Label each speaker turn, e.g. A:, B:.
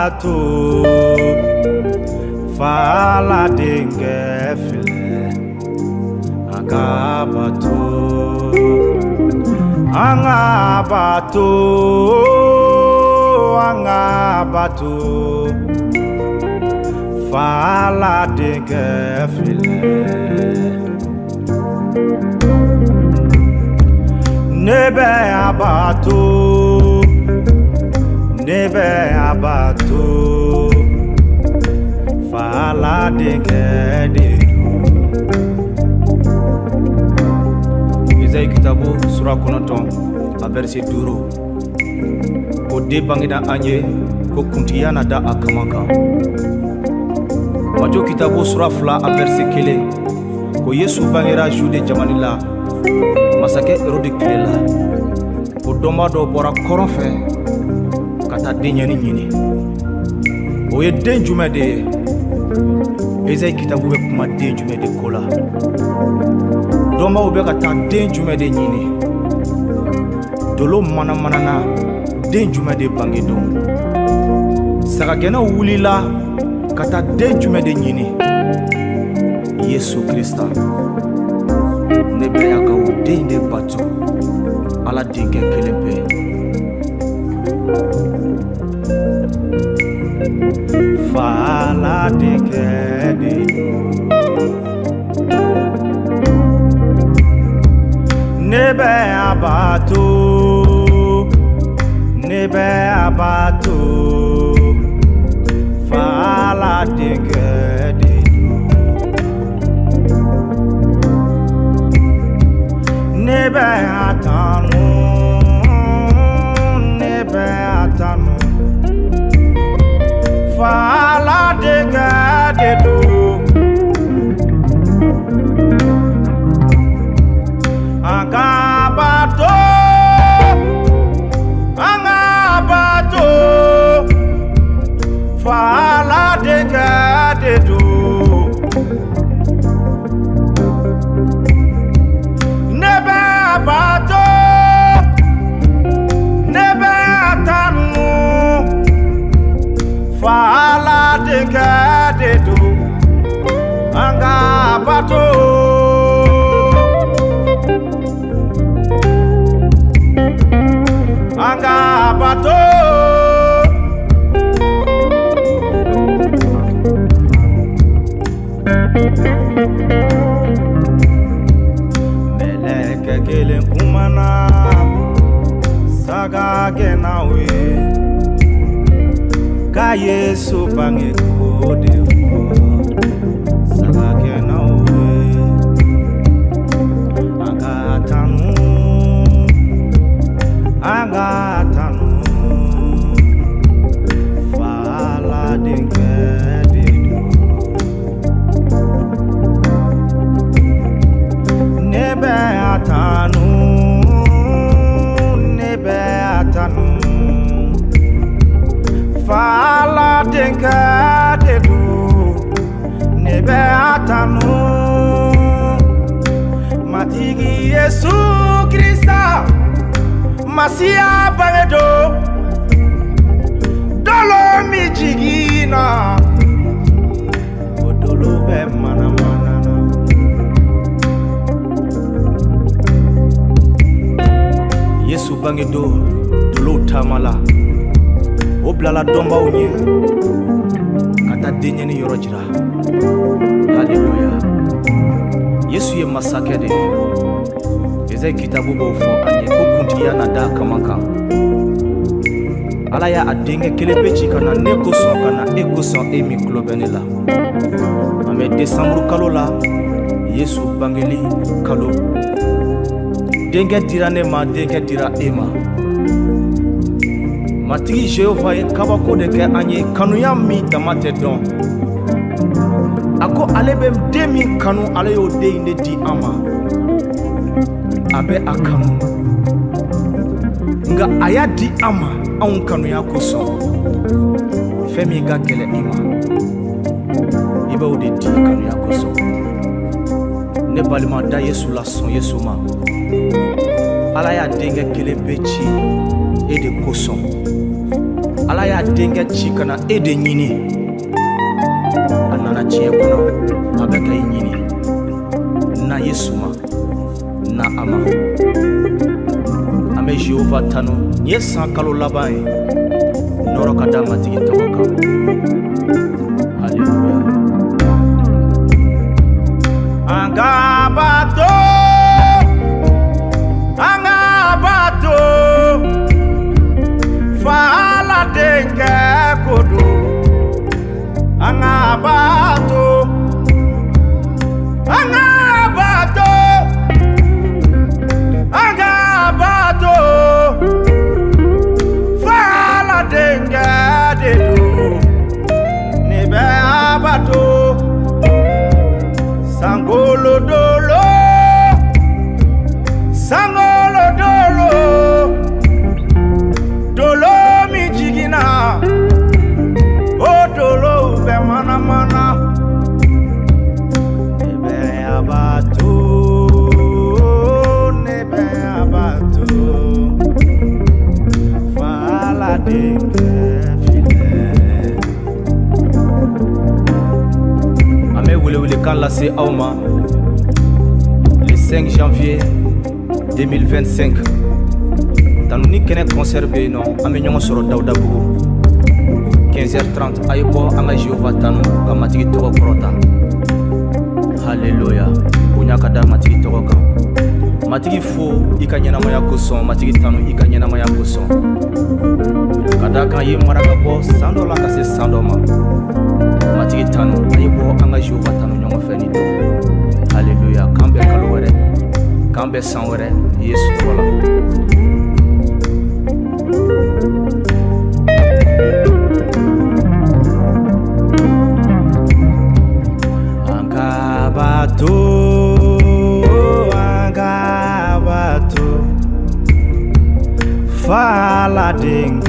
A: abato fala dengefile agabato angabato fala dengefile nebe abato fala dengede. Isaïe kitabu surah 9 a verset 2 ko de bangida anye ko kuntiyana da akamaka. Majo kitabu surah 2 a verset 1 ko Yesu bangira jude jamanila masake erode kilela ko doma do bora koron fe kata denyani nyini o ye den jume de Isaïe kitabu be kuma den jume de kola doma o be kata den jume de nyini dolo mana na den jume de bangido saka gena wulila kata den jume de nyini Yesu Krista ne be aka o den de batu ala dinge kelembe fala dengede nebe abato fala dengede nebe atanu fala dengede do angabato fala dengede do nebe atanu fala dengede do angabato meleke kele kumana saga genawe ka Yesu bange kode saga genawe agatanu fala dengede do nebe atanu fala dengede do nebe atanu matigi Yesu Krista Masia bangedo dolo mi jigina odolo be mana Yesu bangedo dolo tamala oblala domba onye kata denyeni yorojira. Hallelujah. Yesu ye masakede Isaïe kitabu bo fo anye ko kuntiyana da kamaka ala ya adenge kelepechi kana neko son kana eko son emi klobenela ame décembre kalo la Yesu bangeli kalo denge dira ne ma denge dira ema matigi Jehova ye kabako de ke anye kanuya mi tamate don ako alebem demi kanu ale yo de inde di ama abe akanu nga ayadi ama an kanu ya koso femi ga kele ima ibe o de di kanu ya koso ne balima da Yesu la son Yesu ma ala ya denge kele pechi e de koso ala y'a denkɛ ci kana e de ɲini a nana tiɲɛ kɔnɔ a bɛ ka i ɲini na Yesu ma na ama an bɛ Jehova tanu nin ye san kalo laban ye nɔrɔ ka da matigi tɔgɔ kan haleluya an ka bato fa ala denkɛ ko do an ka bato fa ala denkɛ de do ne bɛ abato sangolo dolo dolo mi jigina o dolo bɛ mana mana ne bɛ abato fa ala denkɛ filɛ an bɛ welewelekan lase aw ma le 5 janvier 2025 tanuni kɛnɛ concert bɛ yen nɔ an bɛ ɲɔgɔn sɔrɔ Dawudabugu 15h30 a ye bɔ an ka Jehova tanu ka matigi tɔgɔ kɔrɔta haleluya bonya ka da matigi tɔgɔ kan matigi fo i ka ɲɛnamaya kosɔn matigi tanu i ka ɲɛnamaya kosɔn ka da kan ye mara ka bɔ san dɔ la ka se san dɔ ma matigi tanu a ye bɔ an ka Jehova tanu ɲɔgɔn fɛ ni don haleluya k'an bɛ kalo wɛrɛ k'an bɛ san wɛrɛ Yesu tɔgɔ la an ka bato fa ala denkɛ